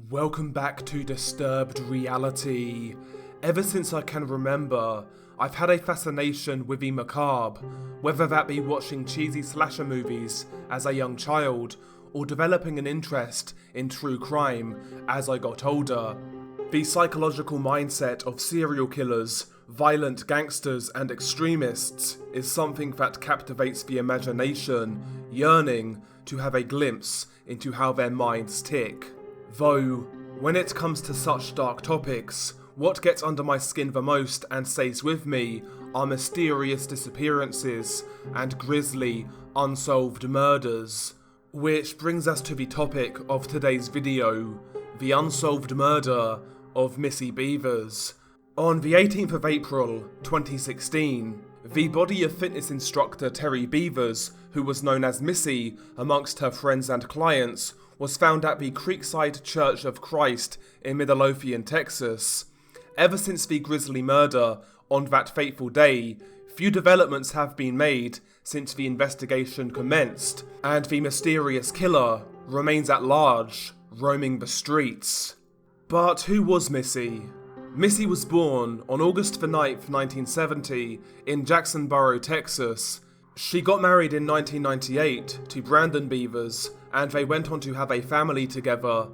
Welcome back to Disturbed Reality. Ever since I can remember, I've had a fascination with the macabre, whether that be watching cheesy slasher movies as a young child, or developing an interest in true crime as I got older. The psychological mindset of serial killers, violent gangsters and extremists is something that captivates the imagination, yearning to have a glimpse into how their minds tick. Though, when it comes to such dark topics, what gets under my skin the most and stays with me are mysterious disappearances and grisly, unsolved murders. Which brings us to the topic of today's video, the unsolved murder of Missy Bevers. On the 18th of April, 2016, the body of fitness instructor Terri Bevers, who was known as Missy amongst her friends and clients, was found at the Creekside Church of Christ in Midlothian, Texas. Ever since the Grizzly murder on that fateful day, few developments have been made since the investigation commenced, and the mysterious killer remains at large, roaming the streets. But who was Missy? Missy was born on August the 9th, 1970, in Jacksonboro, Texas. She got married in 1998 to Brandon Bevers, and they went on to have a family together.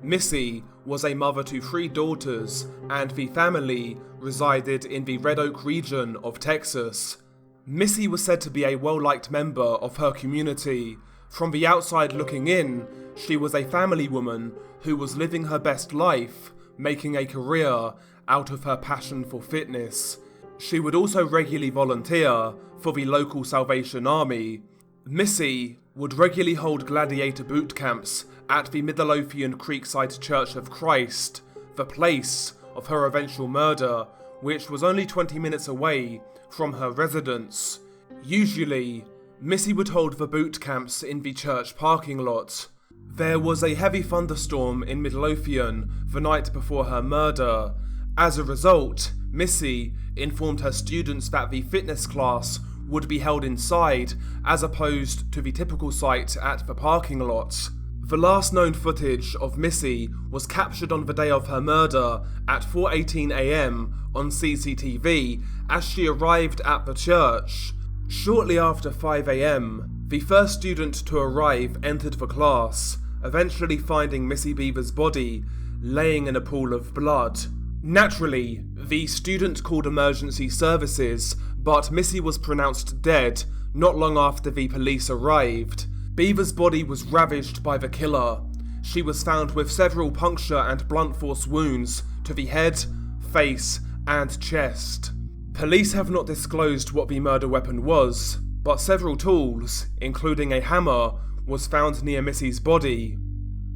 Missy was a mother to 3 daughters, and the family resided in the Red Oak region of Texas. Missy was said to be a well-liked member of her community. From the outside looking in, she was a family woman who was living her best life, making a career out of her passion for fitness. She would also regularly volunteer for the local Salvation Army. Missy would regularly hold gladiator boot camps at the Midlothian Creekside Church of Christ, the place of her eventual murder, which was only 20 minutes away from her residence. Usually, Missy would hold the boot camps in the church parking lot. There was a heavy thunderstorm in Midlothian the night before her murder. As a result, Missy informed her students that the fitness class would be held inside, as opposed to the typical site at the parking lot. The last known footage of Missy was captured on the day of her murder at 4:18 AM on CCTV as she arrived at the church. Shortly after 5 AM, the first student to arrive entered the class, eventually finding Missy Bevers' body laying in a pool of blood. Naturally, the student called emergency services, but Missy was pronounced dead not long after the police arrived. Bevers' body was ravaged by the killer. She was found with several puncture and blunt force wounds to the head, face, and chest. Police have not disclosed what the murder weapon was, but several tools, including a hammer, was found near Missy's body.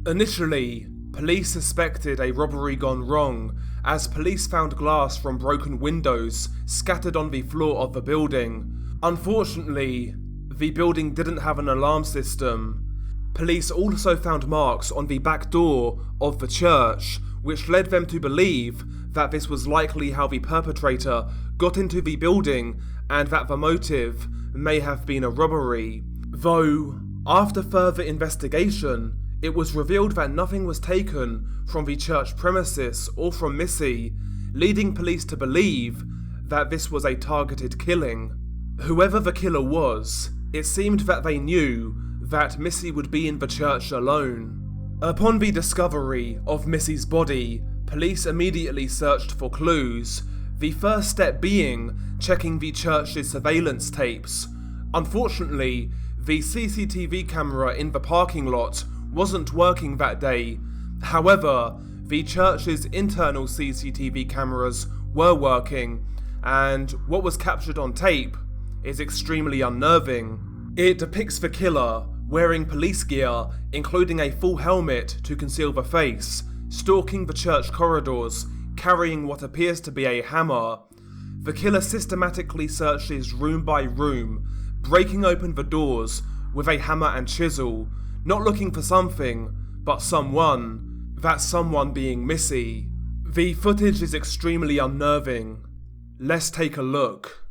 Initially, police suspected a robbery gone wrong, as police found glass from broken windows scattered on the floor of the building. Unfortunately, the building didn't have an alarm system. Police also found marks on the back door of the church, which led them to believe that this was likely how the perpetrator got into the building and that the motive may have been a robbery. Though, after further investigation, it was revealed that nothing was taken from the church premises or from Missy, leading police to believe that this was a targeted killing. Whoever the killer was, it seemed that they knew that Missy would be in the church alone. Upon the discovery of Missy's body, police immediately searched for clues, the first step being checking the church's surveillance tapes. Unfortunately, the CCTV camera in the parking lot wasn't working that day. However, the church's internal CCTV cameras were working, and what was captured on tape is extremely unnerving. It depicts the killer wearing police gear, including a full helmet to conceal the face, stalking the church corridors, carrying what appears to be a hammer. The killer systematically searches room by room, breaking open the doors with a hammer and chisel, not looking for something, but someone, that someone being Missy. The footage is extremely unnerving. Let's take a look.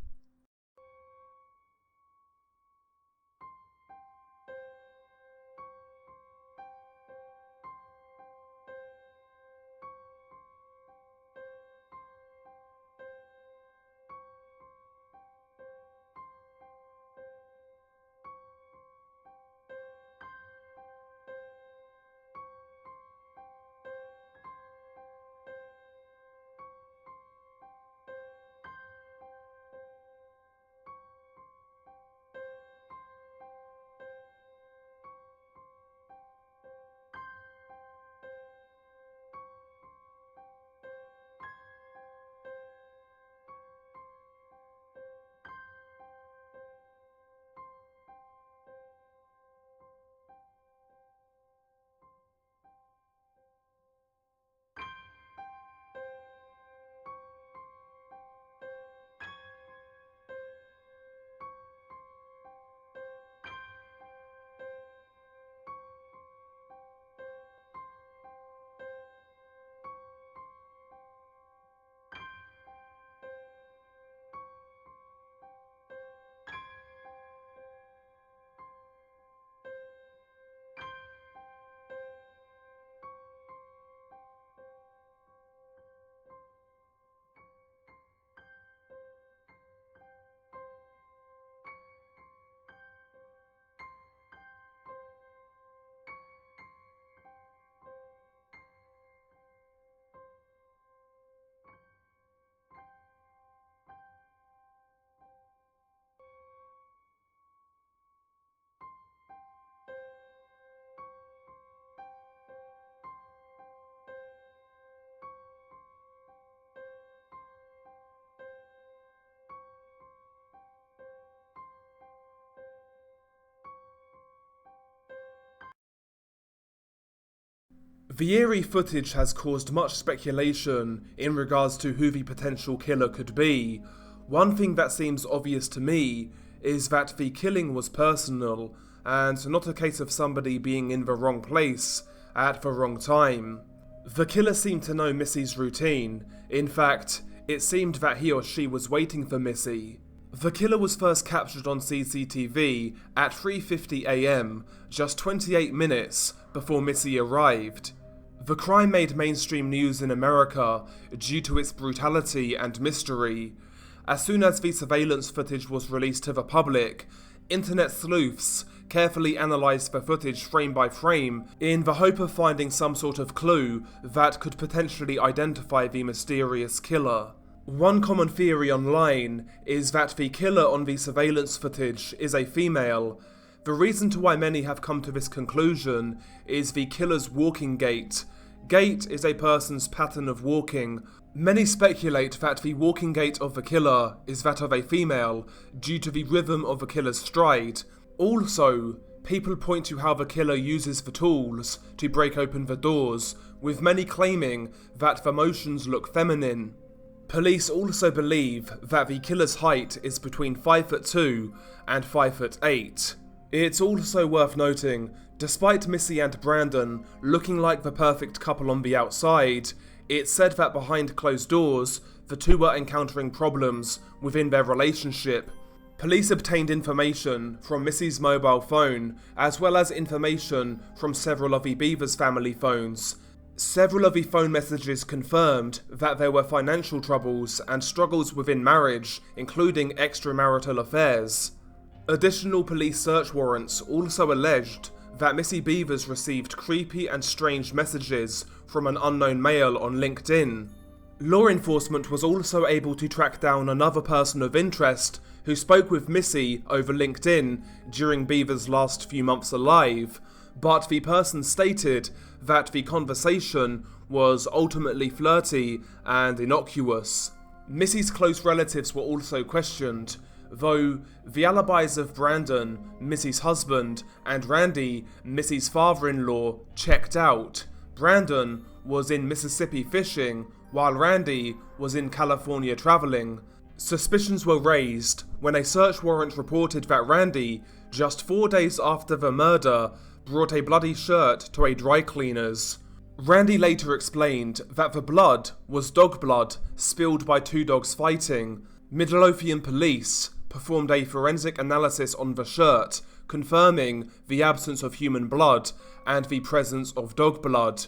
The eerie footage has caused much speculation in regards to who the potential killer could be. One thing that seems obvious to me is that the killing was personal, and not a case of somebody being in the wrong place at the wrong time. The killer seemed to know Missy's routine. In fact, it seemed that he or she was waiting for Missy. The killer was first captured on CCTV at 3:50 AM, just 28 minutes before Missy arrived. The crime made mainstream news in America due to its brutality and mystery. As soon as the surveillance footage was released to the public, internet sleuths carefully analysed the footage frame by frame in the hope of finding some sort of clue that could potentially identify the mysterious killer. One common theory online is that the killer on the surveillance footage is a female. The reason to why many have come to this conclusion is the killer's walking gait. Gait is a person's pattern of walking. Many speculate that the walking gait of the killer is that of a female due to the rhythm of the killer's stride. Also, people point to how the killer uses the tools to break open the doors, with many claiming that the motions look feminine. Police also believe that the killer's height is between 5'2" and 5'8". It's also worth noting, despite Missy and Brandon looking like the perfect couple on the outside, it's said that behind closed doors, the two were encountering problems within their relationship. Police obtained information from Missy's mobile phone, as well as information from several of the Bevers family phones. Several of the phone messages confirmed that there were financial troubles and struggles within marriage, including extramarital affairs. Additional police search warrants also alleged that Missy Bevers received creepy and strange messages from an unknown male on LinkedIn. Law enforcement was also able to track down another person of interest who spoke with Missy over LinkedIn during Bevers' last few months alive, but the person stated that the conversation was ultimately flirty and innocuous. Missy's close relatives were also questioned, though the alibis of Brandon, Missy's husband, and Randy, Missy's father-in-law, checked out. Brandon was in Mississippi fishing, while Randy was in California traveling. Suspicions were raised when a search warrant reported that Randy, just 4 days after the murder, brought a bloody shirt to a dry cleaner's. Randy later explained that the blood was dog blood spilled by two dogs fighting. Midlothian police performed a forensic analysis on the shirt, confirming the absence of human blood and the presence of dog blood.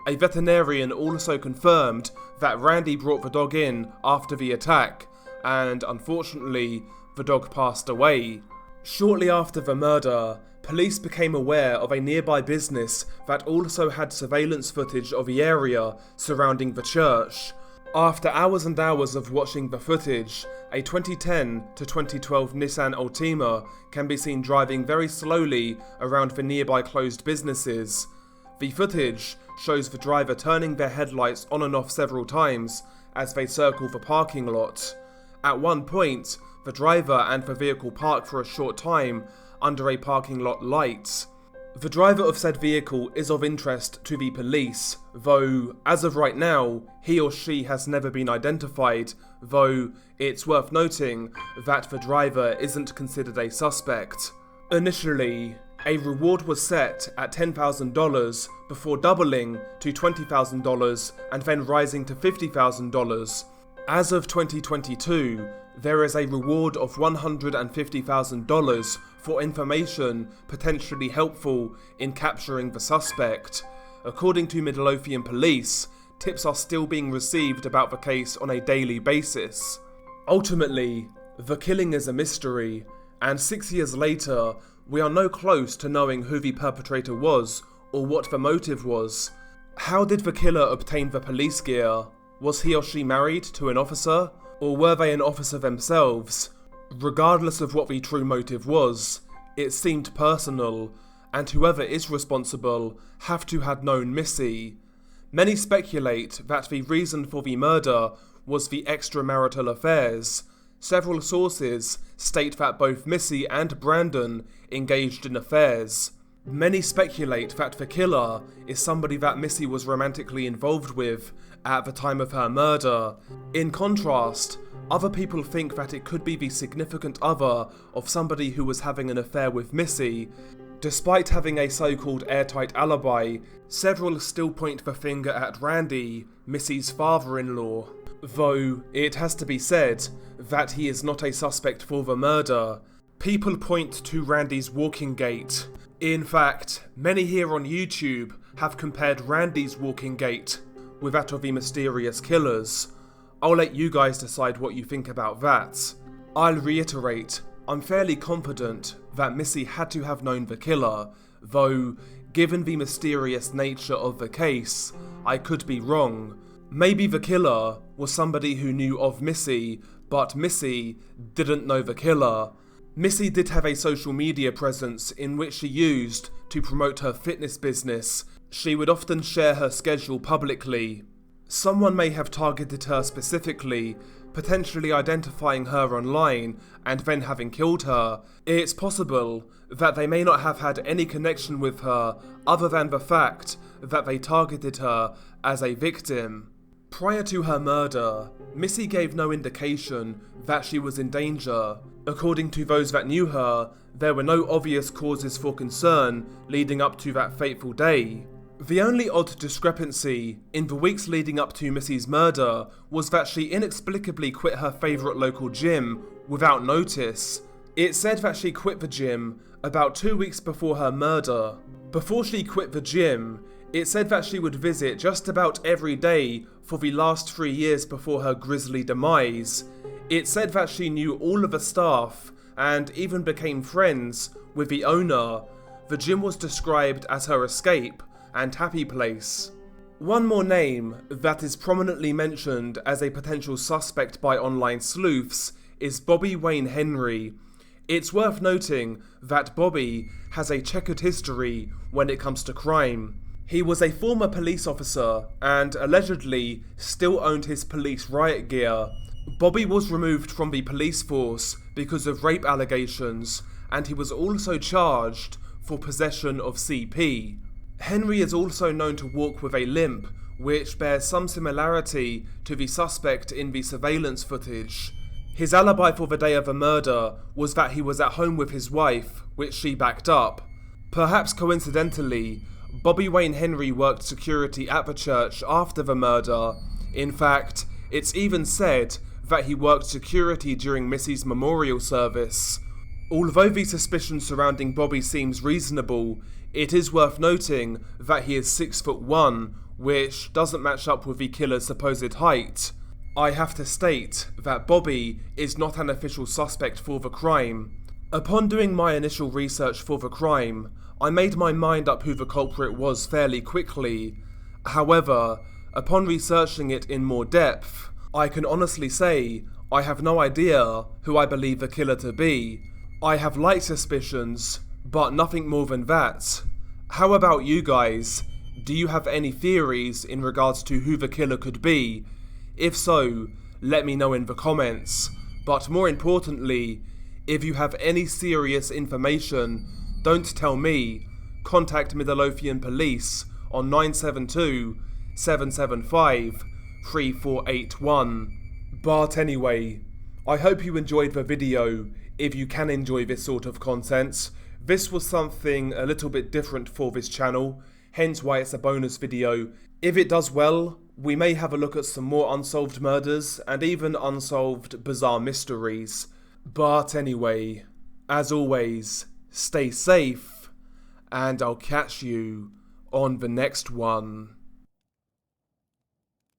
A veterinarian also confirmed that Randy brought the dog in after the attack, and unfortunately, the dog passed away. Shortly after the murder, police became aware of a nearby business that also had surveillance footage of the area surrounding the church. After hours and hours of watching the footage, a 2010 to 2012 Nissan Altima can be seen driving very slowly around the nearby closed businesses. The footage shows the driver turning their headlights on and off several times as they circle the parking lot. At one point, the driver and the vehicle park for a short time under a parking lot light. The driver of said vehicle is of interest to the police, though, as of right now, he or she has never been identified, though it's worth noting that the driver isn't considered a suspect. Initially, a reward was set at $10,000 before doubling to $20,000 and then rising to $50,000. As of 2022, there is a reward of $150,000 for information potentially helpful in capturing the suspect. According to Midlothian police, tips are still being received about the case on a daily basis. Ultimately, the killing is a mystery, and 6 years later, we are no close to knowing who the perpetrator was or what the motive was. How did the killer obtain the police gear? Was he or she married to an officer, or were they an officer themselves? Regardless of what the true motive was, it seemed personal, and whoever is responsible have to have known Missy. Many speculate that the reason for the murder was the extramarital affairs. Several sources state that both Missy and Brandon engaged in affairs. Many speculate that the killer is somebody that Missy was romantically involved with at the time of her murder. In contrast, other people think that it could be the significant other of somebody who was having an affair with Missy. Despite having a so-called airtight alibi, several still point the finger at Randy, Missy's father-in-law. Though, it has to be said that he is not a suspect for the murder. People point to Randy's walking gait. In fact, many here on YouTube have compared Randy's walking gait with that of the mysterious killers. I'll let you guys decide what you think about that. I'll reiterate, I'm fairly confident that Missy had to have known the killer, though, given the mysterious nature of the case, I could be wrong. Maybe the killer was somebody who knew of Missy, but Missy didn't know the killer. Missy did have a social media presence in which she used to promote her fitness business. She would often share her schedule publicly. Someone may have targeted her specifically, potentially identifying her online and then having killed her. It's possible that they may not have had any connection with her other than the fact that they targeted her as a victim. Prior to her murder, Missy gave no indication that she was in danger. According to those that knew her, there were no obvious causes for concern leading up to that fateful day. The only odd discrepancy in the weeks leading up to Missy's murder was that she inexplicably quit her favourite local gym without notice. It said that she quit the gym about 2 weeks before her murder. Before she quit the gym, it said that she would visit just about every day for the last 3 years before her grisly demise. It said that she knew all of the staff and even became friends with the owner. The gym was described as her escape and happy place. One more name that is prominently mentioned as a potential suspect by online sleuths is Bobby Wayne Henry. It's worth noting that Bobby has a checkered history when it comes to crime. He was a former police officer and allegedly still owned his police riot gear. Bobby was removed from the police force because of rape allegations, and he was also charged for possession of CP. Henry is also known to walk with a limp, which bears some similarity to the suspect in the surveillance footage. His alibi for the day of the murder was that he was at home with his wife, which she backed up. Perhaps coincidentally, Bobby Wayne Henry worked security at the church after the murder. In fact, it's even said that he worked security during Missy's memorial service. Although the suspicion surrounding Bobby seems reasonable, it is worth noting that he is 6'1", which doesn't match up with the killer's supposed height. I have to state that Bobby is not an official suspect for the crime. Upon doing my initial research for the crime, I made my mind up who the culprit was fairly quickly. However, upon researching it in more depth, I can honestly say I have no idea who I believe the killer to be. I have light suspicions, but nothing more than that. How about you guys? Do you have any theories in regards to who the killer could be? If so, let me know in the comments. But more importantly, if you have any serious information, don't tell me. Contact Midlothian Police on 972-775-3481. But anyway, I hope you enjoyed the video, if you can enjoy this sort of content. This was something a little bit different for this channel, hence why it's a bonus video. If it does well, we may have a look at some more unsolved murders and even unsolved bizarre mysteries. But anyway, as always, stay safe, and I'll catch you on the next one.